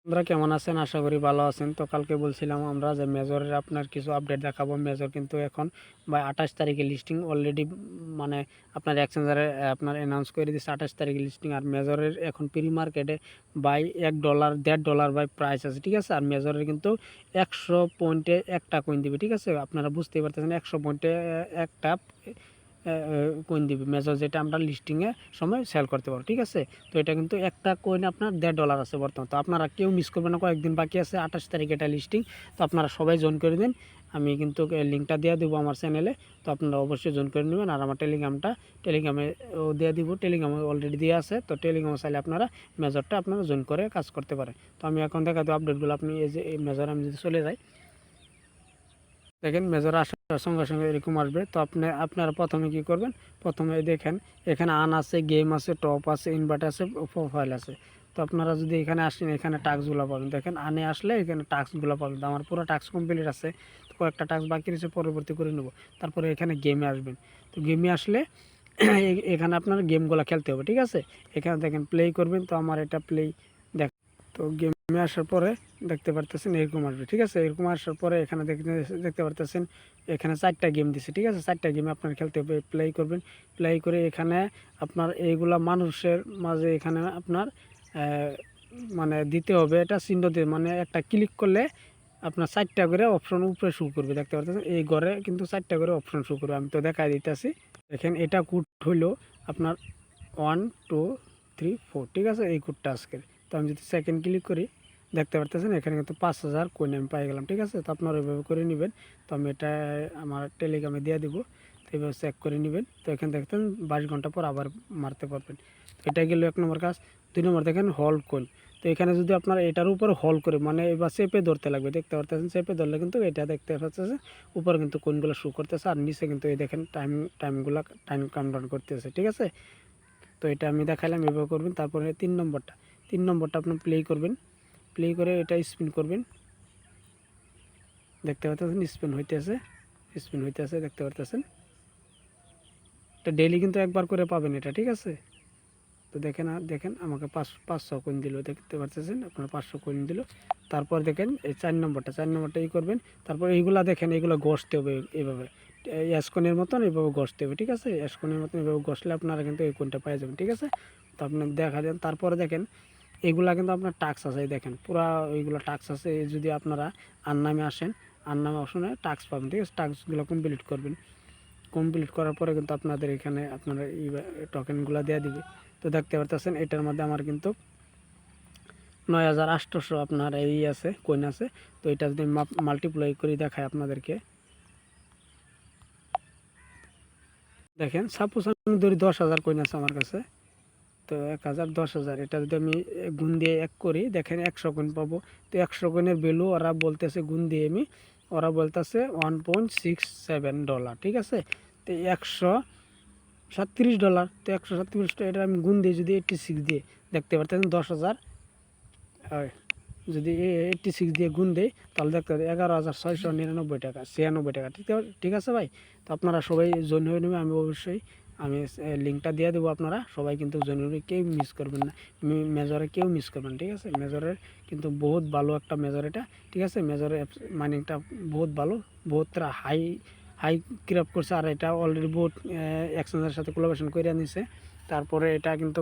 আপনারা কেমন আছেন? আশা করি ভালো আছেন। তো কালকে বলছিলাম আমরা যে মেজরের আপনার কিছু আপডেট দেখাবো। মেজর কিন্তু এখন বা 28 তারিখে লিস্টিং অলরেডি, মানে আপনার এক্সচেঞ্জারে আপনার অ্যানাউন্স করে দিচ্ছে 28 তারিখে লিস্টিং। আর মেজরের এখন প্রি মার্কেটে বাই $1 $1.5 বাই প্রাইস আছে, ঠিক আছে। আর মেজরের কিন্তু 100 পয়েন্টে একটা কয়েন দিবে, ঠিক আছে। আপনারা বুঝতেই পারতেছেন 100 পয়েন্টে একটা কয়েন দিবে মেজর, যেটা আমরা লিস্টিংয়ে সময় সেল করতে পারবো, ঠিক আছে। তো এটা কিন্তু একটা কয়েন আপনার $1.5 আছে বর্তমান। তো আপনারা কেউ মিস করবেন না, কয়েকদিন বাকি আছে, 28 তারিখে এটা লিস্টিং। তো আপনারা সবাই জয়েন করে দিন। আমি কিন্তু লিঙ্কটা দিয়ে দেবো আমার চ্যানেলে। তো আপনারা অবশ্যই জয়েন করে নেবেন। আর আমার টেলিগ্রামে দিয়ে দিব, টেলিগ্রামে অলরেডি দিয়ে আছে। তো টেলিগ্রামে চাইলে আপনারা মেজরটা আপনারা জয়েন করে কাজ করতে পারেন। তো আমি এখন দেখা দেবো আপডেটগুলো। আপনি এই যে এই মেজর আমি যদি চলে যাই, দেখেন মেজর আসার সঙ্গে সঙ্গে এরকম আসবে। তো আপনারা প্রথমে কি করবেন, প্রথমে দেখেন এখানে আন আছে, গেম আছে, টপ আছে, ইনভার্ট আছে, প্রোফাইল আছে। তো আপনারা যদি এখানে আসেন, এখানে টাস্কগুলো পাবেন। দেখেন আনে আসলে এখানে টাস্কগুলো পাবেন। তো আমার পুরো টাস্ক কমপ্লিট আছে, তো কয়েকটা টাস্ক বাকি রয়েছে, পরবর্তী করে নেব। তারপরে এখানে গেমে আসবেন। তো গেমে আসলে এখানে আপনার গেমগুলো খেলতে হবে, ঠিক আছে। এখানে দেখেন প্লে করবেন। তো আমার এটা প্লে দেখ। তো গেমে আসার পরে দেখতে পারতেছেন এরকম আসবে, ঠিক আছে। এরকম আসার পরে এখানে দেখতে পারতেছেন এখানে 4টা গেম দিছে, ঠিক আছে। 4টা গেমে আপনার খেলতে হবে। প্লে করবেন, প্লে করে এখানে আপনার এইগুলা মানুষের মাঝে এখানে আপনার মানে দিতে হবে, এটা চিহ্ন দিয়ে, মানে একটা ক্লিক করলে আপনার 4টা করে অপশন উপরে শো করবে, দেখতে পাচ্ছেন। এই ঘরে কিন্তু 4টা করে অপশন শো করবে। আমি তো দেখাই দিতেছি। দেখেন এটা কোড হইল আপনার 1 2 3 4, ঠিক আছে। এই কোডটা আজকের। তো আমি যদি সেকেন্ড ক্লিক করি, দেখতে পারতেছেন এখানে কিন্তু 5000 কয়েন আমি পাই গেলাম, ঠিক আছে। তো আপনারা ওইভাবে করে নেবেন। তো আমি এটা আমার টেলিগ্রামে দিয়ে দিব। তো এইভাবে চেক করে নেবেন। তো এখানে দেখতেন 22 ঘন্টা পর আবার মারতে পারবেন। এটা গেল 1 নম্বর কাজ। 2 নম্বর দেখেন হোল্ড কয়েন। তো এখানে যদি আপনার এটার উপর হোল্ড করে, মানে এবার চেপে ধরতে লাগবে, দেখতে পারতেছেন। চেপে ধরলে কিন্তু এটা দেখতে পাচ্ছেন উপরে কিন্তু কোনগুলো শো করতেছে, আর নিচে কিন্তু এই দেখেন টাইম কাউন্টডাউন করতেছে, ঠিক আছে। তো এটা আমি দেখাইলাম, এভাবে করবেন। তারপরে 3 নম্বরটা আপনি প্লে করবেন। প্লে করে এটা স্পিন করবেন, দেখতে পাচ্ছেন স্পিন হইতেছে, দেখতে পারতেছেন। এটা ডেইলি কিন্তু একবার করে পাবেন এটা, ঠিক আছে। তো দেখেন আমাকে 500 কয়েন দিল, দেখতে পাচ্ছেন আপনার 500 কয়েন দিল। তারপর দেখেন এই 4 নম্বরটা করবেন। তারপর এইগুলা দেখেন, এইগুলো ঘষতে হবে এইভাবে, অ্যাসকনের মতন এইভাবে ঘষতে হবে, ঠিক আছে। অ্যাসকনের মতন এইভাবে ঘষলে আপনারা কিন্তু এই কোনটা পাই যাবেন, ঠিক আছে। তো আপনি দেখা দেন। তারপরে দেখেন এইগুলা কিন্তু আপনার টাস্ক আছে, দেখেন পুরা এইগুলো টাস্ক আছে। যদি আপনারা আর নামে আসেন, আর নামে অপশনে টাস্ক পাবেন, ঠিক আছে। টাস্কগুলো কমপ্লিট করবেন। কমপ্লিট করার পরে কিন্তু আপনাদের এখানে আপনারা এই টোকেনগুলো দেওয়া দিবে। তো দেখতে পারতেছেন এটার মধ্যে আমার কিন্তু 9800 আপনার এই আছে, কয়েন আছে। তো এটা যদি মাল্টিপ্লাই করে দেখায় আপনাদেরকে, দেখেন সাপোজ আমি ধরি 10,000 কয়েন আছে আমার কাছে। তো 1000 10,000 এটা যদি আমি গুণ দিয়ে 1 করি, দেখেন 100 কয়েন পাবো। তো 100 কয়েনের ভ্যালু ওরা বলতেছে, গুণ দিয়ে আমি, ওরা বলতেছে $1.67, ঠিক আছে। তো $137। তো 137, এটা আমি গুণ দিয়ে যদি 86 দিয়ে, দেখতে পারতেন 10,000, যদি 86 দিয়ে গুণ দেয় তাহলে দেখতে পাবেন 11,699 টাকা, 96 টাকা, ঠিক আছে ভাই। তো আপনারা সবাই জয়েন হয়ে নেবে। আমি লিঙ্কটা দিয়ে দেবো। আপনারা সবাই কিন্তু জয়েন হয়ে, কেউ মিস করবেন না। মেজরে কেউ মিস করবেন, ঠিক আছে। মেজরের কিন্তু বহুত ভালো একটা মেজর এটা, ঠিক আছে। মেজরের মাইনিংটা বহুত ভালো, বহুত হাই হাই ক্রাপ করছে। আর এটা অলরেডি বহুত এক্সচেঞ্জের সাথে কোলাবোরেশন করে নিছে। তারপরে এটা কিন্তু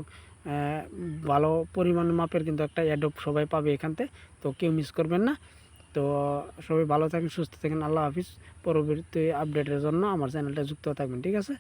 ভালো পরিমাণ মাপের কিন্তু একটা অ্যাডপ সবাই পাবে এখান থেকে। তো কেউ মিস করবেন না। তো সবাই ভালো থাকেন, সুস্থ থাকেন। আল্লাহ হাফিজ। পরবর্তী আপডেটের জন্য আমার চ্যানেলটা যুক্ত থাকবেন, ঠিক আছে।